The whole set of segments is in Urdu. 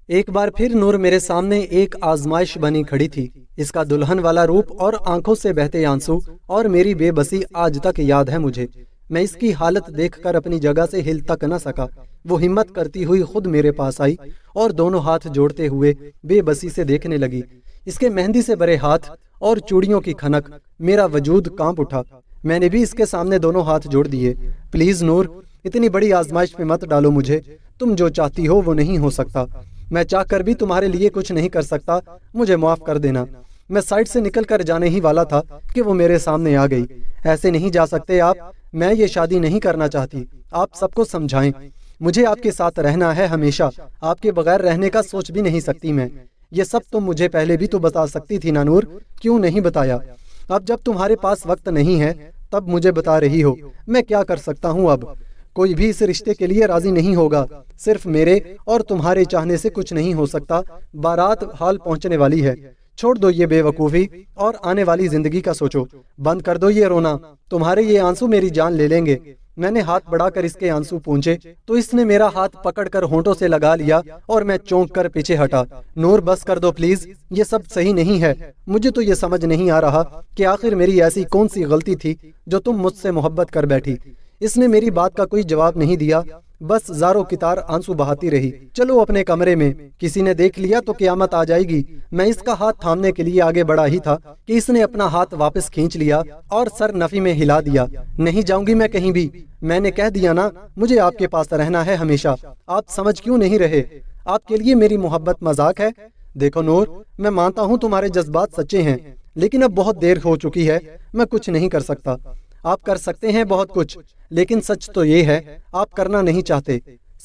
ایک بار پھر نور میرے سامنے ایک آزمائش بنی کھڑی تھی۔ اس کا دلہن والا روپ اور آنکھوں سے بہتے آنسو اور میری بے بسی آج تک یاد ہے مجھے۔ میں اس کی حالت دیکھ کر اپنی جگہ سے ہل تک نہ سکا۔ وہ ہمت کرتی ہوئی خود میرے پاس آئی اور دونوں ہاتھ جوڑتے ہوئے بے بسی سے دیکھنے لگی۔ اس کے مہندی سے بھرے ہاتھ اور چوڑیوں کی کھنک، میرا وجود کانپ اٹھا۔ میں نے بھی اس کے سامنے دونوں ہاتھ جوڑ دیے۔ پلیز نور، اتنی بڑی آزمائش میں مت ڈالو مجھے۔ تم جو چاہتی ہو وہ نہیں ہو سکتا۔ میں چاہ کر بھی تمہارے لیے کچھ نہیں کر سکتا، مجھے معاف کر دینا۔ میں سائڈ سے نکل کر جانے ہی والا تھا کہ وہ میرے سامنے آ گئی۔ ایسے نہیں جا سکتے آپ، میں یہ شادی نہیں کرنا چاہتی۔ آپ سب کو سمجھائیں، مجھے آپ کے ساتھ رہنا ہے ہمیشہ، آپ کے بغیر رہنے کا سوچ بھی نہیں سکتی میں۔ یہ سب تم مجھے پہلے بھی تو بتا سکتی تھی نا نور، کیوں نہیں بتایا؟ اب جب تمہارے پاس وقت نہیں ہے تب مجھے بتا رہی ہو۔ میں کیا کر سکتا ہوں اب؟ کوئی بھی اس رشتے کے لیے راضی نہیں ہوگا، صرف میرے اور تمہارے چاہنے سے کچھ نہیں ہو سکتا۔ بارات حال پہنچنے والی ہے، چھوڑ دو یہ بے وقوفی اور آنے والی زندگی کا سوچو۔ بند کر دو یہ رونا، تمہارے یہ آنسو میری جان لے لیں گے۔ میں نے ہاتھ بڑھا کر اس کے آنسو پونچھے تو اس نے میرا ہاتھ پکڑ کر ہونٹوں سے لگا لیا اور میں چونک کر پیچھے ہٹا۔ نور بس کر دو پلیز، یہ سب صحیح نہیں ہے۔ مجھے تو یہ سمجھ نہیں آ رہا کہ آخر میری ایسی کون سی غلطی تھی جو تم مجھ سے محبت کر بیٹھی۔ اس نے میری بات کا کوئی جواب نہیں دیا، بس زاروں کی طرح آنسو بہاتی رہی۔ چلو اپنے کمرے میں، کسی نے دیکھ لیا تو قیامت آ جائے گی۔ میں اس کا ہاتھ تھامنے کے لیے آگے بڑھا ہی تھا کہ اس نے اپنا ہاتھ واپس کھینچ لیا اور سر نفی میں ہلا دیا۔ نہیں جاؤں گی میں کہیں بھی، میں نے کہہ دیا نا، مجھے آپ کے پاس رہنا ہے ہمیشہ۔ آپ سمجھ کیوں نہیں رہے؟ آپ کے لیے میری محبت مذاق ہے؟ دیکھو نور، میں مانتا ہوں تمہارے جذبات سچے ہیں، لیکن اب بہت دیر ہو چکی ہے، میں کچھ نہیں کر سکتا۔ آپ کر سکتے ہیں بہت کچھ، لیکن سچ تو یہ ہے آپ کرنا نہیں چاہتے۔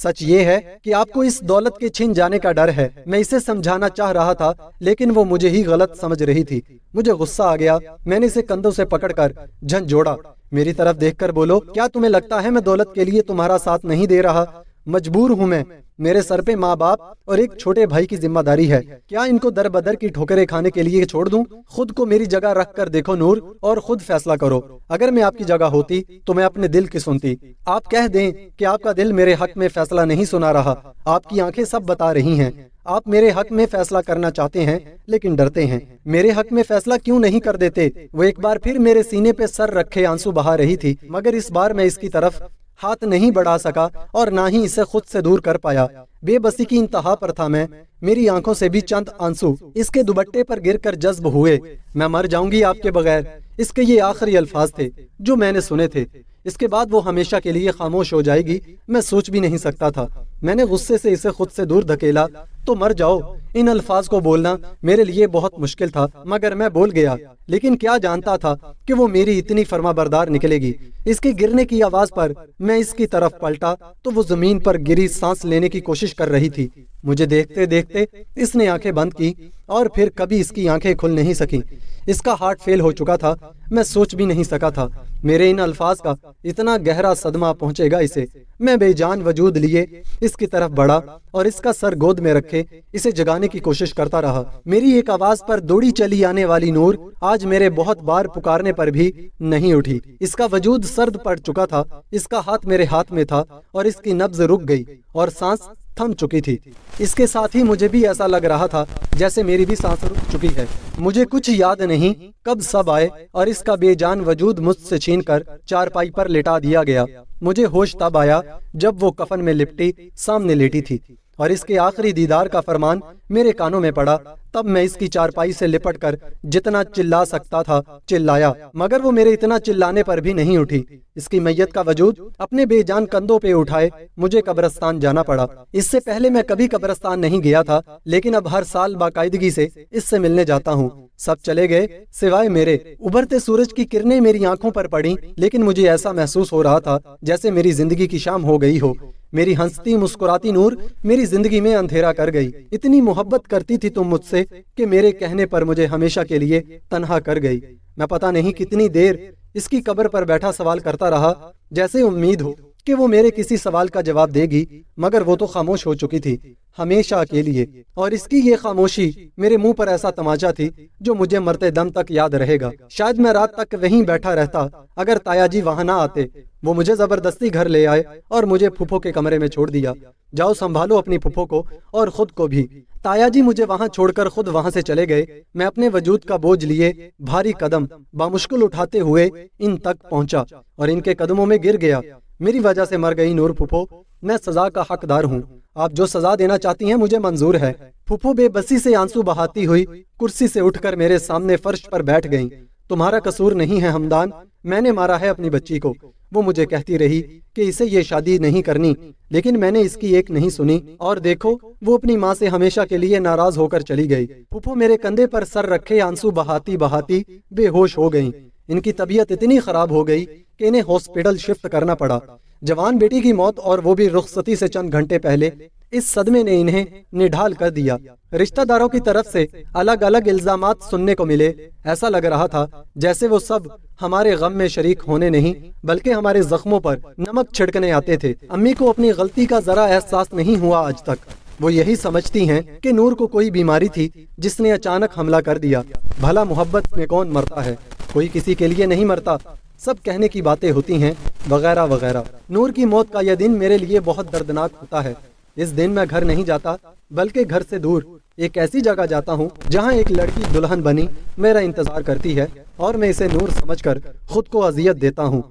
سچ یہ ہے کہ آپ کو اس دولت کے چھن جانے کا ڈر ہے۔ میں اسے سمجھانا چاہ رہا تھا لیکن وہ مجھے ہی غلط سمجھ رہی تھی۔ مجھے غصہ آ گیا، میں نے اسے کندھوں سے پکڑ کر جھنجھوڑا۔ میری طرف دیکھ کر بولو، کیا تمہیں لگتا ہے میں دولت کے لیے تمہارا ساتھ نہیں دے رہا؟ مجبور ہوں میں، میرے سر پہ ماں باپ اور ایک چھوٹے بھائی کی ذمہ داری ہے۔ کیا ان کو در بدر کی ٹھوکریں کھانے کے لیے چھوڑ دوں؟ خود کو میری جگہ رکھ کر دیکھو نور اور خود فیصلہ کرو۔ اگر میں آپ کی جگہ ہوتی تو میں اپنے دل کی سنتی۔ آپ کہہ دیں کہ آپ کا دل میرے حق میں فیصلہ نہیں سنا رہا، آپ کی آنکھیں سب بتا رہی ہیں۔ آپ میرے حق میں فیصلہ کرنا چاہتے ہیں لیکن ڈرتے ہیں۔ میرے حق میں فیصلہ کیوں نہیں کر دیتے؟ وہ ایک بار پھر میرے سینے پہ سر رکھے آنسو بہا رہی تھی، مگر اس بار میں اس کی طرف ہاتھ نہیں بڑھا سکا اور نہ ہی اسے خود سے دور کر پایا۔ بے بسی کی انتہا پر تھا میں، میری آنکھوں سے بھی چند آنسو اس کے دوپٹے پر گر کر جذب ہوئے۔ میں مر جاؤں گی آپ کے بغیر، اس کے یہ آخری الفاظ تھے جو میں نے سنے تھے۔ اس کے بعد وہ ہمیشہ کے لیے خاموش ہو جائے گی، میں سوچ بھی نہیں سکتا تھا۔ میں نے غصے سے اسے خود سے دور دھکیلا تو مر جاؤ۔ ان الفاظ کو بولنا میرے لیے بہت مشکل تھا، مگر میں بول گیا۔ لیکن کیا جانتا تھا کہ وہ میری اتنی فرما بردار نکلے گی۔ اس کے گرنے کی آواز پر میں اس کی طرف پلٹا تو وہ زمین پر گری سانس لینے کی کوشش کر رہی تھی۔ مجھے دیکھتے دیکھتے اس نے آنکھیں بند کی اور پھر کبھی اس کی آنکھیں کھل نہیں سکیں۔ اس کا ہارٹ فیل ہو چکا تھا، میں سوچ بھی نہیں سکا تھا میرے ان الفاظ کا اتنا گہرا صدمہ پہنچے گا اسے۔ میں بے جان وجود لیے اس کی طرف بڑھا اور اس کا سر گود میں رکھے اسے جگانے کی کوشش کرتا رہا۔ میری ایک آواز پر دوڑی چلی آنے والی نور آج میرے بہت بار پکارنے پر بھی نہیں اٹھی۔ اس کا وجود سرد پڑ چکا تھا، اس کا ہاتھ میرے ہاتھ میں تھا اور اس کی نبض رک گئی اور سانس تھم چکی تھی۔ اس کے ساتھ ہی مجھے بھی ایسا لگ رہا تھا جیسے میری بھی سانس رک چکی ہے۔ مجھے کچھ یاد نہیں کب سب آئے اور اس کا بے جان وجود مجھ سے چھین کر چارپائی پر لٹا دیا گیا۔ مجھے ہوش تب آیا جب وہ کفن میں لپٹی سامنے لیٹی تھی اور اس کے آخری دیدار کا فرمان میرے کانوں میں پڑا۔ تب میں اس کی چارپائی سے لپٹ کر جتنا چلا سکتا تھا چلایا، مگر وہ میرے اتنا چلانے پر بھی نہیں اٹھی۔ اس کی میت کا وجود اپنے بے جان کندھوں پہ اٹھائے مجھے قبرستان جانا پڑا۔ اس سے پہلے میں کبھی قبرستان نہیں گیا تھا، لیکن اب ہر سال باقاعدگی سے اس سے ملنے جاتا ہوں۔ سب چلے گئے سوائے میرے۔ ابھرتے سورج کی کرنیں میری آنکھوں پر پڑیں، لیکن مجھے ایسا محسوس ہو رہا تھا جیسے میری زندگی کی شام ہو گئی ہو۔ میری ہنستی مسکراتی نور میری زندگی میں اندھیرا کر گئی۔ اتنی محبت کرتی تھی تم مجھ سے کہ میرے کہنے پر مجھے ہمیشہ کے لیے تنہا کر گئی۔ میں پتہ نہیں کتنی دیر اس کی قبر پر بیٹھا سوال کرتا رہا، جیسے امید ہو کہ وہ میرے کسی سوال کا جواب دے گی، مگر وہ تو خاموش ہو چکی تھی ہمیشہ کے لیے، اور اس کی یہ خاموشی میرے منہ پر ایسا تماچا تھی جو مجھے مرتے دم تک یاد رہے گا۔ شاید میں رات تک وہیں بیٹھا رہتا اگر تایا جی وہاں نہ آتے۔ وہ مجھے زبردستی گھر لے آئے اور مجھے پھپھو کے کمرے میں چھوڑ دیا۔ جاؤ سنبھالو اپنی پھپھو کو اور خود کو بھی۔ تایا جی مجھے وہاں چھوڑ کر خود وہاں سے چلے گئے۔ میں اپنے وجود کا بوجھ لیے بھاری قدم بامشکل اٹھاتے ہوئے ان تک پہنچا اور ان کے قدموں میں گر گیا۔ میری وجہ سے مر گئی نور پھپھو، میں سزا کا حقدار ہوں۔ آپ جو سزا دینا چاہتی ہیں مجھے منظور ہے۔ پھپھو بے بسی سے آنسو بہاتی ہوئی کرسی سے اٹھ کر میرے سامنے فرش پر بیٹھ گئیں۔ تمہارا قصور نہیں ہے ہمدان، میں نے مارا ہے اپنی بچی کو۔ وہ مجھے کہتی رہی کہ اسے یہ شادی نہیں کرنی، لیکن میں نے اس کی ایک نہیں سنی، اور دیکھو وہ اپنی ماں سے ہمیشہ کے لیے ناراض ہو کر چلی گئی۔ پھپھو میرے کندھے پر سر رکھے آنسو بہاتی بہاتی بے ہوش ہو گئیں۔ ان کی طبیعت اتنی خراب ہو گئی کہ انہیں ہاسپٹل شفٹ کرنا پڑا۔ جوان بیٹی کی موت اور وہ بھی رخصتی سے چند گھنٹے پہلے، اس صدمے نے انہیں نڈھال کر دیا۔ رشتہ داروں کی طرف سے الگ الگ الزامات سننے کو ملے۔ ایسا لگ رہا تھا جیسے وہ سب ہمارے غم میں شریک ہونے نہیں بلکہ ہمارے زخموں پر نمک چھڑکنے آتے تھے۔ امی کو اپنی غلطی کا ذرا احساس نہیں ہوا آج تک۔ وہ یہی سمجھتی ہیں کہ نور کو کوئی بیماری تھی جس نے اچانک حملہ کر دیا۔ بھلا محبت میں کون مرتا ہے؟ کوئی کسی کے لیے نہیں مرتا، سب کہنے کی باتیں ہوتی ہیں وغیرہ وغیرہ۔ نور کی موت کا یہ دن میرے لیے بہت دردناک ہوتا ہے۔ اس دن میں گھر نہیں جاتا بلکہ گھر سے دور ایک ایسی جگہ جاتا ہوں جہاں ایک لڑکی دلہن بنی میرا انتظار کرتی ہے، اور میں اسے نور سمجھ کر خود کو اذیت دیتا ہوں۔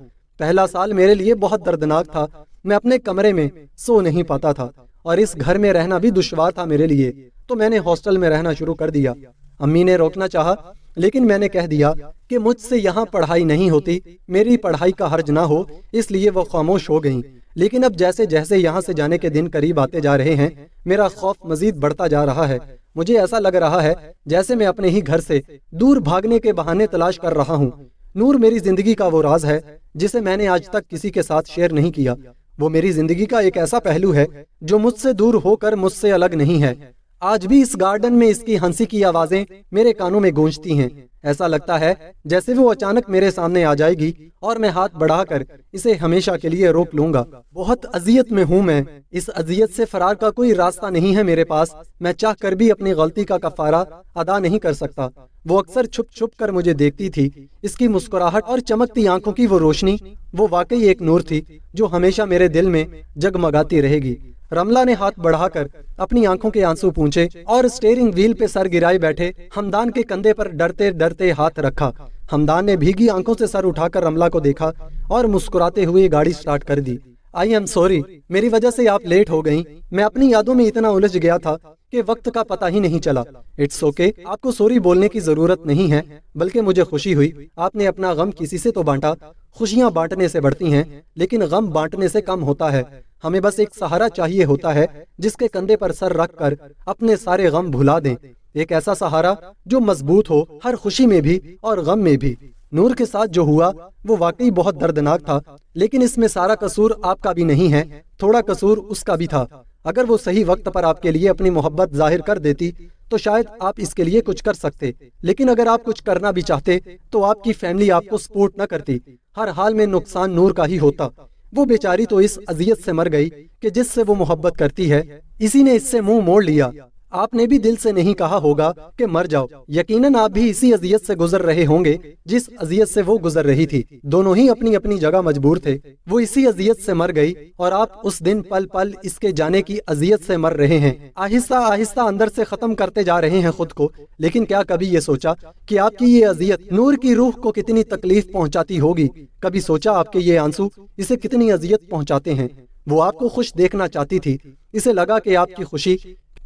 پہلا سال میرے لیے بہت دردناک تھا۔ میں اپنے کمرے میں سو نہیں پاتا تھا اور اس گھر میں رہنا بھی دشوار تھا میرے لیے، تو میں نے ہاسٹل میں رہنا شروع کر دیا۔ امی نے روکنا چاہا لیکن میں نے کہہ دیا کہ مجھ سے یہاں پڑھائی نہیں ہوتی، میری پڑھائی کا حرج نہ ہو، اس لیے وہ خاموش ہو گئیں۔ لیکن اب جیسے جیسے یہاں سے جانے کے دن قریب آتے جا رہے ہیں، میرا خوف مزید بڑھتا جا رہا ہے۔ مجھے ایسا لگ رہا ہے جیسے میں اپنے ہی گھر سے دور بھاگنے کے بہانے تلاش کر رہا ہوں۔ نور میری زندگی کا وہ راز ہے جسے میں نے آج تک کسی کے ساتھ شیئر نہیں کیا۔ وہ میری زندگی کا ایک ایسا پہلو ہے جو مجھ سے دور ہو کر مجھ سے الگ نہیں ہے۔ آج بھی اس گارڈن میں اس کی ہنسی کی آوازیں میرے کانوں میں گونجتی ہیں۔ ایسا لگتا ہے جیسے وہ اچانک میرے سامنے آ جائے گی اور میں ہاتھ بڑھا کر اسے ہمیشہ کے لیے روک لوں گا۔ بہت اذیت میں ہوں میں، اس اذیت سے فرار کا کوئی راستہ نہیں ہے میرے پاس۔ میں چاہ کر بھی اپنی غلطی کا کفارہ ادا نہیں کر سکتا۔ وہ اکثر چھپ چھپ کر مجھے دیکھتی تھی۔ اس کی مسکراہٹ اور چمکتی آنکھوں کی وہ روشنی، وہ واقعی ایک نور تھی جو ہمیشہ میرے دل میں جگمگاتی رہے گی۔ رملہ نے ہاتھ بڑھا کر اپنی آنکھوں کے آنسو پونچھے اور اسٹیئرنگ وہیل پہ سر گرائے بیٹھے ہمدان کے کندھے پر ڈرتے ڈرتے ہاتھ رکھا۔ ہمدان نے بھیگی آنکھوں سے سر اٹھا کر رملہ کو دیکھا اور مسکراتے ہوئے گاڑی سٹارٹ کر دی۔ آئی ایم سوری، میری وجہ سے آپ لیٹ ہو گئیں۔ میں اپنی یادوں میں اتنا الجھ گیا تھا کہ وقت کا پتہ ہی نہیں چلا۔ اٹس اوکے، آپ کو سوری بولنے کی ضرورت نہیں ہے، بلکہ مجھے خوشی ہوئی آپ نے اپنا غم کسی سے تو بانٹا۔ خوشیاں بانٹنے سے بڑھتی ہیں لیکن غم بانٹنے سے کم ہوتا ہے۔ ہمیں بس ایک سہارا چاہیے ہوتا ہے جس کے کندھے پر سر رکھ کر اپنے سارے غم بھلا دیں۔ ایک ایسا سہارا جو مضبوط ہو ہر خوشی میں بھی اور غم میں بھی۔ نور کے ساتھ جو ہوا وہ واقعی بہت دردناک تھا، لیکن اس میں سارا قصور آپ کا بھی نہیں ہے، تھوڑا قصور اس کا بھی تھا۔ اگر وہ صحیح وقت پر آپ کے لیے اپنی محبت ظاہر کر دیتی تو شاید آپ اس کے لیے کچھ کر سکتے، لیکن اگر آپ کچھ کرنا بھی چاہتے تو آپ کی فیملی آپ کو سپورٹ نہ کرتی۔ ہر حال میں نقصان نور کا ہی ہوتا۔ وہ بیچاری تو اس اذیت سے مر گئی کہ جس سے وہ محبت کرتی ہے اسی نے اس سے منہ موڑ لیا۔ آپ نے بھی دل سے نہیں کہا ہوگا کہ مر جاؤ، یقیناً آپ بھی اسی اذیت سے گزر رہے ہوں گے جس اذیت سے وہ گزر رہی تھی۔ دونوں ہی اپنی اپنی جگہ مجبور تھے۔ وہ اسی اذیت سے مر گئی اور آپ اس دن پل پل اس کے جانے کی اذیت سے مر رہے ہیں۔ آہستہ آہستہ اندر سے ختم کرتے جا رہے ہیں خود کو، لیکن کیا کبھی یہ سوچا کہ آپ کی یہ اذیت نور کی روح کو کتنی تکلیف پہنچاتی ہوگی؟ کبھی سوچا آپ کے یہ آنسو اسے کتنی اذیت پہنچاتے ہیں؟ وہ آپ کو خوش دیکھنا چاہتی تھی، اسے لگا کہ آپ کی خوشی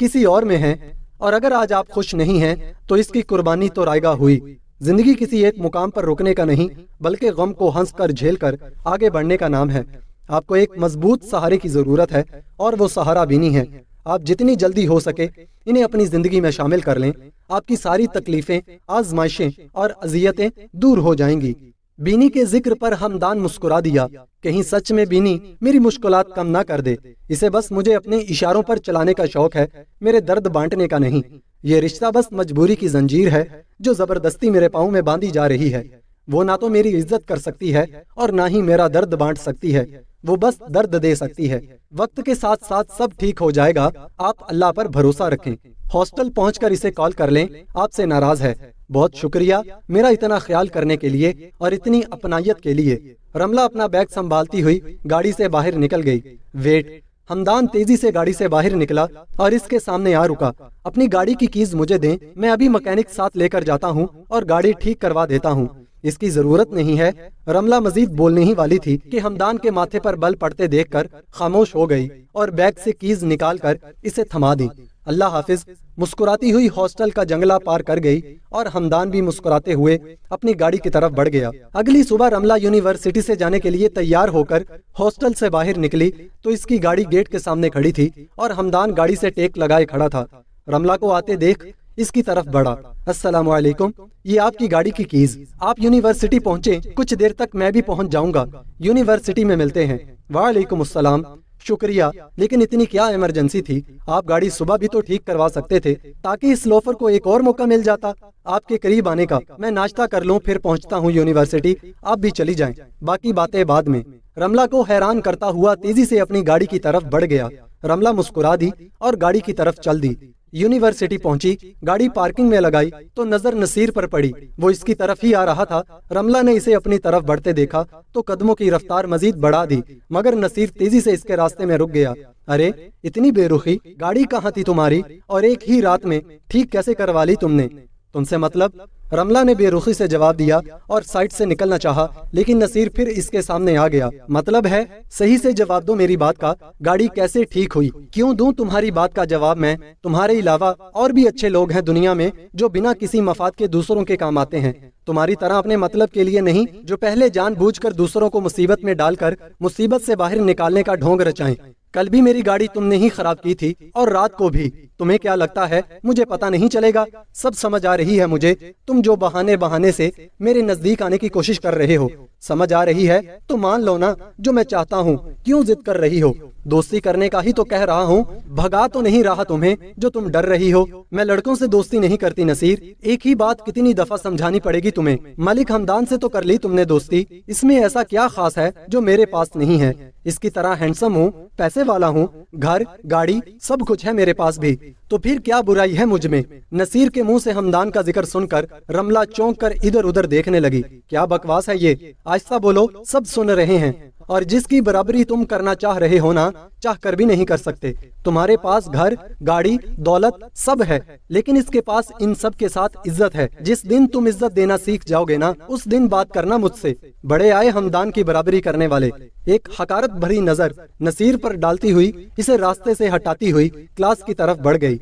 کسی اور میں ہے، اور اگر آج آپ خوش نہیں ہیں تو اس کی قربانی تو رائگاں ہوئی۔ زندگی کسی ایک مقام پر رکنے کا نہیں بلکہ غم کو ہنس کر جھیل کر آگے بڑھنے کا نام ہے۔ آپ کو ایک مضبوط سہارے کی ضرورت ہے اور وہ سہارا بینی ہے۔ آپ جتنی جلدی ہو سکے انہیں اپنی زندگی میں شامل کر لیں، آپ کی ساری تکلیفیں، آزمائشیں اور اذیتیں دور ہو جائیں گی۔ بینی کے ذکر پر ہمدان مسکرا دیا۔ کہیں سچ میں بینی میری مشکلات کم نہ کر دے؟ اسے بس مجھے اپنے اشاروں پر چلانے کا شوق ہے، میرے درد بانٹنے کا نہیں۔ یہ رشتہ بس مجبوری کی زنجیر ہے جو زبردستی میرے پاؤں میں باندھی جا رہی ہے۔ وہ نہ تو میری عزت کر سکتی ہے اور نہ ہی میرا درد بانٹ سکتی ہے۔ وہ بس درد دے سکتی ہے۔ وقت کے ساتھ ساتھ سب ٹھیک ہو جائے گا، آپ اللہ پر بھروسہ رکھیں۔ ہاسٹل پہنچ کر اسے کال کر لیں، آپ سے ناراض ہے۔ بہت شکریہ میرا اتنا خیال کرنے کے لیے اور اتنی اپنائیت کے لیے۔ رملہ اپنا بیگ سنبھالتی ہوئی گاڑی سے باہر نکل گئی۔ ویٹ، ہمدان تیزی سے گاڑی سے باہر نکلا اور اس کے سامنے آ رکا۔ اپنی گاڑی کی کیز مجھے دیں، میں ابھی مکینک ساتھ لے کر جاتا ہوں اور گاڑی ٹھیک کروا دیتا ہوں۔ اس کی ضرورت نہیں ہے۔ رملہ مزید بولنے ہی والی تھی کہ ہمدان کے ماتھے پر بل پڑتے دیکھ کر خاموش ہو گئی اور بیگ سے کیز نکال کر اسے تھما دی۔ اللہ حافظ مسکراتی ہوئی ہاسٹل کا جنگلہ پار کر گئی اور ہمدان بھی مسکراتے ہوئے اپنی گاڑی کی طرف بڑھ گیا۔ اگلی صبح رملہ یونیورسٹی سے جانے کے لیے تیار ہو کر ہاسٹل سے باہر نکلی تو اس کی گاڑی گیٹ کے سامنے کھڑی تھی اور ہمدان گاڑی سے ٹیک لگائے کھڑا تھا۔ رملہ کو آتے دیکھ اس کی طرف بڑھا۔ السلام علیکم، یہ آپ کی گاڑی کی کیز۔ آپ یونیورسٹی پہنچے، کچھ دیر تک میں بھی پہنچ جاؤں گا، یونیورسٹی میں ملتے ہیں۔ وعلیکم السلام، شکریہ، لیکن اتنی کیا ایمرجنسی تھی؟ آپ گاڑی صبح بھی تو ٹھیک کروا سکتے تھے تاکہ اس لوفر کو ایک اور موقع مل جاتا آپ کے قریب آنے کا۔ میں ناشتہ کر لوں پھر پہنچتا ہوں یونیورسٹی، آپ بھی چلی جائیں، باقی باتیں بعد میں۔ رملہ کو حیران کرتا ہوا تیزی سے اپنی گاڑی کی طرف بڑھ گیا۔ رملہ مسکرا دی اور گاڑی کی طرف چل دی۔ یونیورسٹی پہنچی، گاڑی پارکنگ میں لگائی تو نظر نصیر پر پڑی۔ وہ اس کی طرف ہی آ رہا تھا۔ رملہ نے اسے اپنی طرف بڑھتے دیکھا تو قدموں کی رفتار مزید بڑھا دی، مگر نصیر تیزی سے اس کے راستے میں رک گیا۔ ارے اتنی بے رخی، گاڑی کہاں تھی تمہاری؟ اور ایک ہی رات میں ٹھیک کیسے کروا لی تم نے؟ تم سے مطلب؟ رملہ نے بے رخی سے جواب دیا اور سائٹ سے نکلنا چاہا، لیکن نصیر پھر اس کے سامنے آ گیا۔ مطلب ہے صحیح سے جواب دو میری بات کا، گاڑی کیسے ٹھیک ہوئی؟ کیوں دوں تمہاری بات کا جواب میں؟ تمہارے علاوہ اور بھی اچھے لوگ ہیں دنیا میں جو بنا کسی مفاد کے دوسروں کے کام آتے ہیں، تمہاری طرح اپنے مطلب کے لیے نہیں، جو پہلے جان بوجھ کر دوسروں کو مصیبت میں ڈال کر مصیبت سے باہر نکالنے کا ڈھونگ رچائیں۔ کل بھی میری گاڑی تم نے ہی خراب کی تھی اور رات کو بھی۔ تمہیں کیا لگتا ہے مجھے پتا نہیں چلے گا؟ سب سمجھ آ رہی ہے مجھے، تم جو بہانے سے میرے نزدیک آنے کی کوشش کر رہے ہو۔ سمجھ آ رہی ہے تو مان لو نا، جو میں چاہتا ہوں کیوں ضد کر رہی ہو؟ دوستی کرنے کا ہی تو کہہ رہا ہوں، بھگا تو نہیں رہا تمہیں جو تم ڈر رہی ہو۔ میں لڑکوں سے دوستی نہیں کرتی نصیر، ایک ہی بات کتنی دفعہ سمجھانی پڑے گی تمہیں؟ ملک ہمدان سے تو کر لی تم نے دوستی، اس میں ایسا کیا خاص ہے جو میرے پاس نہیں ہے؟ اس کی طرح ہینڈسم ہوں، پیسے والا ہوں، گھر گاڑی سب کچھ ہے میرے پاس بھی، تو پھر کیا برائی ہے مجھ میں؟ نصیر کے منہ سے ہمدان کا ذکر سن کر رملہ چونک کر ادھر ادھر دیکھنے لگی۔ کیا بکواس ہے یہ؟ آہستہ بولو، سب سن رہے ہیں۔ اور جس کی برابری تم کرنا چاہ رہے ہو نا، چاہ کر بھی نہیں کر سکتے۔ تمہارے پاس گھر گاڑی دولت سب ہے، لیکن اس کے پاس ان سب کے ساتھ عزت ہے۔ جس دن تم عزت دینا سیکھ جاؤ گے نا، اس دن بات کرنا مجھ سے۔ بڑے آئے ہمدان کی برابری کرنے والے۔ ایک حقارت بھری نظر نصیر پر ڈالتی ہوئی اسے راستے سے ہٹاتی ہوئی کلاس کی طرف بڑھ گئی۔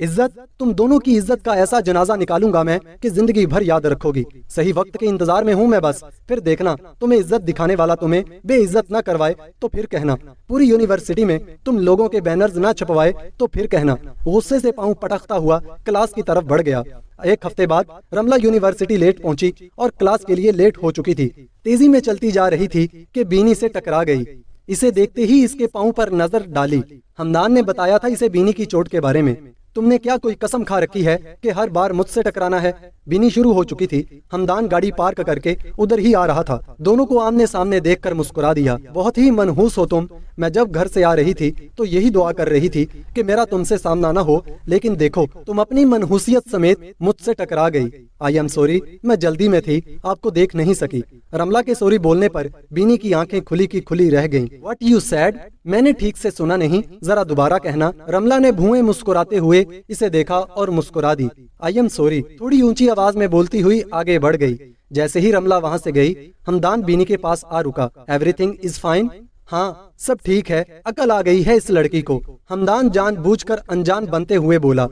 عزت؟ تم دونوں کی عزت کا ایسا جنازہ نکالوں گا میں کہ زندگی بھر یاد رکھو گی۔ صحیح وقت کے انتظار میں ہوں میں بس، پھر دیکھنا تمہیں عزت دکھانے والا تمہیں بے عزت نہ کروائے تو پھر کہنا۔ پوری یونیورسٹی میں تم لوگوں کے بینرز نہ چھپوائے تو پھر کہنا۔ غصے سے پاؤں پٹکتا ہوا کلاس کی طرف بڑھ گیا۔ ایک ہفتے بعد رملہ یونیورسٹی لیٹ پہنچی اور کلاس کے لیے لیٹ ہو چکی تھی۔ تیزی میں چلتی جا رہی تھی کہ بینی سے ٹکرا گئی۔ اسے دیکھتے ہی اس کے پاؤں پر نظر ڈالی۔ ہمدان نے بتایا تھا اسے بینی کی چوٹ کے بارے میں۔ تم نے کیا کوئی قسم کھا رکھی ہے کہ ہر بار مجھ سے ٹکرانا ہے؟ بینی شروع ہو چکی تھی۔ ہمدان گاڑی پارک کر کے ادھر ہی آ رہا تھا۔ دونوں کو آمنے سامنے دیکھ کر مسکرا دیا۔ بہت ہی منحوس ہو تم۔ میں جب گھر سے آ رہی تھی تو یہی دعا کر رہی تھی کہ میرا تم سے سامنا نہ ہو، لیکن دیکھو تم اپنی منحوسیت سمیت مجھ سے ٹکرا گئی۔ آئی ایم سوری، میں جلدی میں تھی، آپ کو دیکھ نہیں سکی۔ رملہ کے سوری بولنے پر بینی کی آنکھیں کھلی کی کھلی رہ گئیں۔ What you said? میں نے ٹھیک سے سنا نہیں، ذرا دوبارہ کہنا۔ رملہ نے بھوئیں مسکراتے ہوئے اسے دیکھا اور مسکرا دی۔ آئی ایم سوری، تھوڑی اونچی آواز میں بولتی ہوئی آگے بڑھ گئی۔ جیسے ہی رملہ وہاں سے گئی، ہمدان بینی کے پاس آ رکا۔ Everything is fine? ہاں سب ٹھیک ہے، عقل آ گئی ہے اس لڑکی کو، ہمدان جان بوجھ کر انجان بنتے ہوئے بولا۔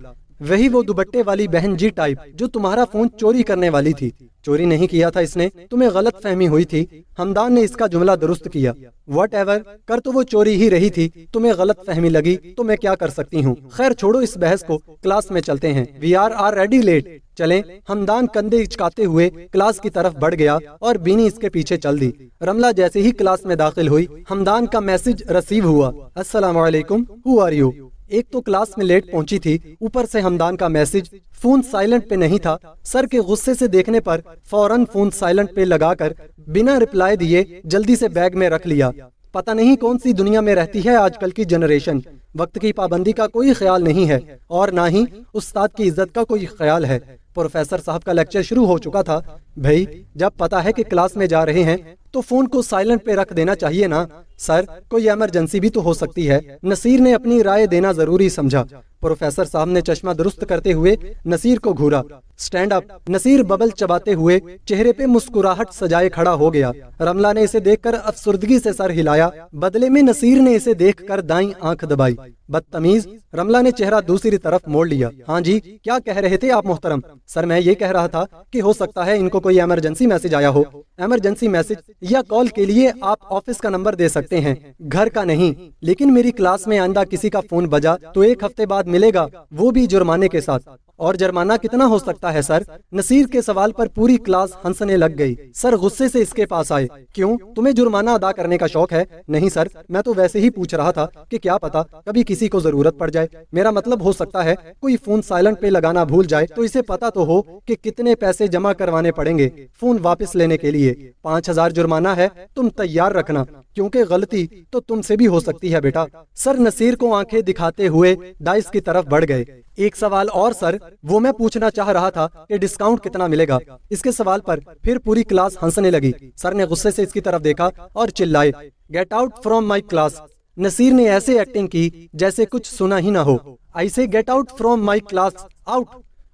وہی وہ دوپٹے والی بہن جی ٹائپ جو تمہارا فون چوری کرنے والی تھی۔ چوری نہیں کیا تھا اس نے، تمہیں غلط فہمی ہوئی تھی۔ ہمدان نے اس کا جملہ درست کیا۔ واٹ ایور، کر تو وہ چوری ہی رہی تھی، تمہیں غلط فہمی لگی تو میں کیا کر سکتی ہوں؟ خیر چھوڑو اس بحث کو، کلاس میں چلتے ہیں۔ We are already late. چلیں۔ ہمدان کندھے اچکاتے ہوئے کلاس کی طرف بڑھ گیا اور بینی اس کے پیچھے چل دی۔ رملہ جیسے ہی کلاس میں داخل ہوئی، ہمدان کا میسج رسیو ہوا۔ السلام علیکم، ہو آر یو؟ ایک تو کلاس میں لیٹ پہنچی تھی، اوپر سے ہمدان کا میسج۔ فون سائلنٹ پہ نہیں تھا۔ سر کے غصے سے دیکھنے پر فوراً فون سائلنٹ پہ لگا کر بنا رپلائی دیے جلدی سے بیگ میں رکھ لیا۔ پتہ نہیں کون سی دنیا میں رہتی ہے آج کل کی جنریشن. وقت کی پابندی کا کوئی خیال نہیں ہے اور نہ ہی استاد کی عزت کا کوئی خیال ہے. پروفیسر صاحب کا لیکچر شروع ہو چکا تھا. بھائی جب پتہ ہے کہ کلاس میں جا رہے ہیں تو فون کو سائلنٹ پہ رکھ دینا چاہیے نا. سر کوئی ایمرجنسی بھی تو ہو سکتی ہے. نصیر نے اپنی رائے دینا ضروری سمجھا. پروفیسر صاحب نے چشمہ درست کرتے ہوئے نصیر کو گھورا. Stand up. نصیر ببل چباتے ہوئے چہرے پہ مسکراہٹ سجائے کھڑا ہو گیا. رملہ نے اسے دیکھ کر افسردگی سے سر ہلایا. بدلے میں نصیر نے اسے دیکھ کر دائیں آنکھ دبائی. بدتمیز. رملہ نے چہرہ دوسری طرف موڑ لیا. ہاں جی کیا کہہ رہے تھے آپ محترم؟ سر میں یہ کہہ رہا تھا کہ ہو سکتا ہے ان کو کوئی ایمرجنسی میسج آیا ہو. ایمرجنسی میسج یا کال کے لیے آپ آفس کا نمبر دے سکتے ہیں, گھر کا نہیں. لیکن میری کلاس میں آئندہ کسی کا فون بجا تو 1 ہفتے بعد ملے گا, وہ بھی جرمانے کے ساتھ. اور جرمانہ کتنا ہو سکتا ہے سر؟ نصیر کے سوال پر پوری کلاس ہنسنے لگ گئی. سر غصے سے اس کے پاس آئے. کیوں, تمہیں جرمانہ ادا کرنے کا شوق ہے؟ نہیں سر, میں تو ویسے ہی پوچھ رہا تھا کہ کیا پتا کبھی کسی کو ضرورت پڑ جائے. میرا مطلب ہو سکتا ہے کوئی فون سائلنٹ پہ لگانا بھول جائے تو اسے پتا تو ہو کہ کتنے پیسے جمع کروانے پڑیں گے فون واپس لینے کے لیے. 5000 جرمانہ ہے, تم تیار رکھنا کیونکہ غلطی تو تم سے بھی ہو سکتی ہے بیٹا. سر نصیر کو آنکھیں دکھاتے ہوئے ڈائس کی طرف بڑھ گئے. ایک سوال اور سر, وہ میں پوچھنا چاہ رہا تھا کہ ڈسکاؤنٹ کتنا ملے گا. اس کے سوال پر پھر پوری کلاس ہنسنے لگی. سر نے غصے سے اس کی طرف دیکھا اور چلائے, get out from my class. Naseer نے ایسے ایکٹنگ کی جیسے کچھ سنا ہی نہ ہو. ایسے get out from my class, out.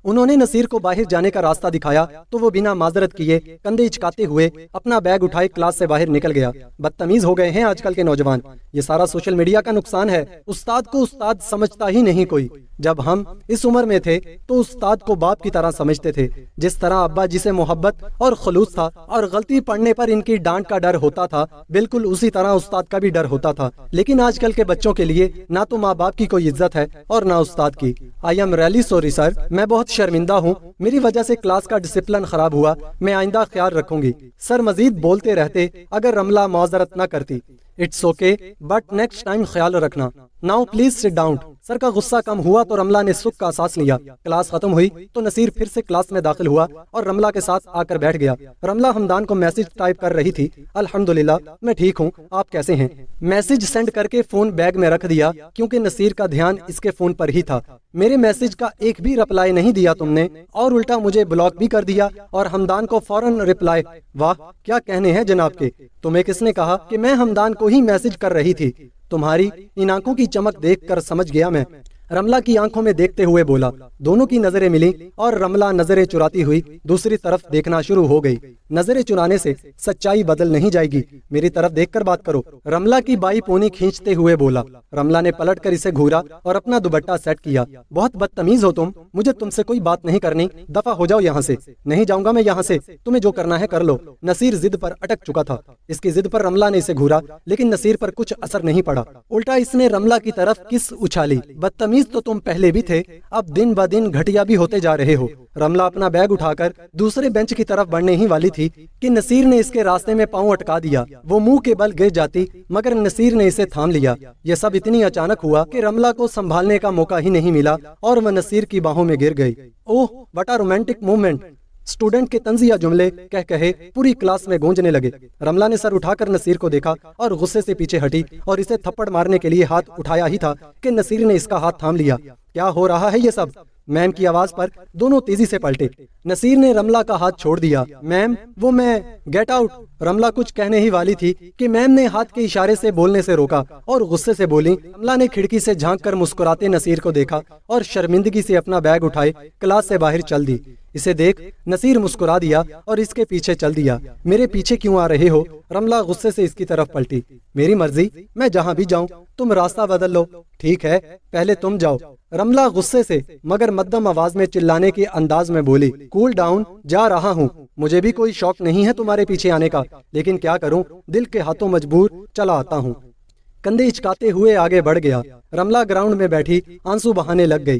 انہوں نے نصیر کو باہر جانے کا راستہ دکھایا تو وہ بنا معذرت کیے کندھے اچکاتے ہوئے اپنا بیگ اٹھائے کلاس سے باہر نکل گیا. بدتمیز ہو گئے ہیں آج کل کے نوجوان. یہ سارا سوشل میڈیا کا نقصان ہے. استاد کو استاد سمجھتا ہی نہیں کوئی. جب ہم اس عمر میں تھے تو استاد کو باپ کی طرح سمجھتے تھے. جس طرح ابا جسے محبت اور خلوص تھا اور غلطی پڑنے پر ان کی ڈانٹ کا ڈر ہوتا تھا, بالکل اسی طرح استاد کا بھی ڈر ہوتا تھا. لیکن آج کل کے بچوں کے لیے نہ تو ماں باپ کی کوئی عزت ہے اور نہ استاد کی. I am really sorry sir, میں بہت شرمندہ ہوں, میری وجہ سے کلاس کا ڈسپلن خراب ہوا, میں آئندہ خیال رکھوں گی. سر مزید بولتے رہتے اگر رملہ معذرت نہ کرتی. It's okay but next time خیال رکھنا. Now please sit down. Sir کا غصہ کم ہوا تو رملہ نے سکھ کا سانس لیا. کلاس ختم ہوئی تو نصیر پھر سے کلاس میں داخل ہوا اور رملہ کے ساتھ آ کر بیٹھ گیا. رملہ حمدان کو میسج ٹائپ کر رہی تھی. الحمدللہ میں ٹھیک ہوں, آپ کیسے ہیں؟ میسج سینڈ کر کے فون بیگ میں رکھ دیا کیونکہ نصیر کا دھیان اس کے فون پر ہی تھا. میرے میسج کا ایک بھی رپلائی نہیں دیا تم نے اور الٹا مجھے بلاک بھی کر دیا اور حمدان کو فوراً رپلائی. واہ کیا کہنے ہیں جناب کے. تمہیں کس نے کہا کہ میں حمدان کو ہی میسج کر رہی تھی؟ تمہاری ان آنکھوں کی چمک دیکھ کر سمجھ گیا میں. رملہ کی آنکھوں میں دیکھتے ہوئے بولا. دونوں کی نظریں ملی اور رملہ نظریں چراتی ہوئی دوسری طرف دیکھنا شروع ہو گئی. نظریں چرانے سے سچائی بدل نہیں جائے گی, میری طرف دیکھ کر بات کرو. رملہ کی بائی پونی کھینچتے ہوئے بولا. رملہ نے پلٹ کر اسے گھورا اور اپنا دوپٹہ سیٹ کیا. بہت بدتمیز ہو تم, مجھے تم سے کوئی بات نہیں کرنی, دفع ہو جاؤ یہاں سے. نہیں جاؤں گا میں یہاں سے, تمہیں جو کرنا ہے کر لو. نصیر ضد پر اٹک چکا تھا. اس کی ضد پر رملہ نے اسے گھورا لیکن نصیر پر کچھ اثر نہیں پڑا, الٹا اس نے رملہ کی طرف کس اچھالی. بدتمیز تو تم پہلے بھی تھے, اب دن بہ دن گھٹیا بھی ہوتے جا رہے ہو. رملہ اپنا بیگ اٹھا کر دوسرے بینچ کی طرف بڑھنے ہی والی تھی کہ نصیر نے اس کے راستے میں پاؤں اٹکا دیا. وہ منہ کے بل گر جاتی مگر نصیر نے اسے تھام لیا. یہ سب اتنی اچانک ہوا کہ رملہ کو سنبھالنے کا موقع ہی نہیں ملا اور وہ نصیر کی باہوں میں گر گئی. Oh what a romantic moment. Student کے طنزیہ جملے کہہ کہے پوری کلاس میں گونجنے لگے. رملہ نے سر اٹھا کر نصیر کو دیکھا اور غصے سے پیچھے ہٹی اور اسے تھپڑ مارنے کے لیے ہاتھ اٹھایا ہی تھا کہ نصیر نے اس کا ہاتھ تھام لیا. کیا ہو رہا ہے یہ سب؟ میم کی آواز پر دونوں تیزی سے پلٹے. نصیر نے رملہ کا ہاتھ چھوڑ دیا. میم وہ میں گیٹ آؤٹ. رملہ کچھ کہنے ہی والی تھی کہ میم نے ہاتھ کے اشارے سے بولنے سے روکا اور غصے سے بولی. رملہ نے کھڑکی سے جھانک کر مسکراتے نصیر کو دیکھا اور شرمندگی سے اپنا بیگ اٹھائے کلاس سے باہر چل دی. اسے دیکھ نصیر مسکرا دیا اور اس کے پیچھے چل دیا. میرے پیچھے کیوں آ رہے ہو؟ رملہ غصے سے اس کی طرف پلٹی. میری مرضی, میں جہاں بھی جاؤں, تم راستہ بدل لو. ٹھیک ہے پہلے تم جاؤ. رملہ غصے سے مگر مدھم آواز میں چلانے کے انداز میں بولی. کول ڈاؤن, جا رہا ہوں. مجھے بھی کوئی شوق نہیں ہے تمہارے پیچھے آنے کا, لیکن کیا کروں, دل کے ہاتھوں مجبور چلا آتا ہوں. کندھے اچکاتے ہوئے آگے بڑھ گیا. رملہ گراؤنڈ میں بیٹھی آنسو بہانے لگ گئی.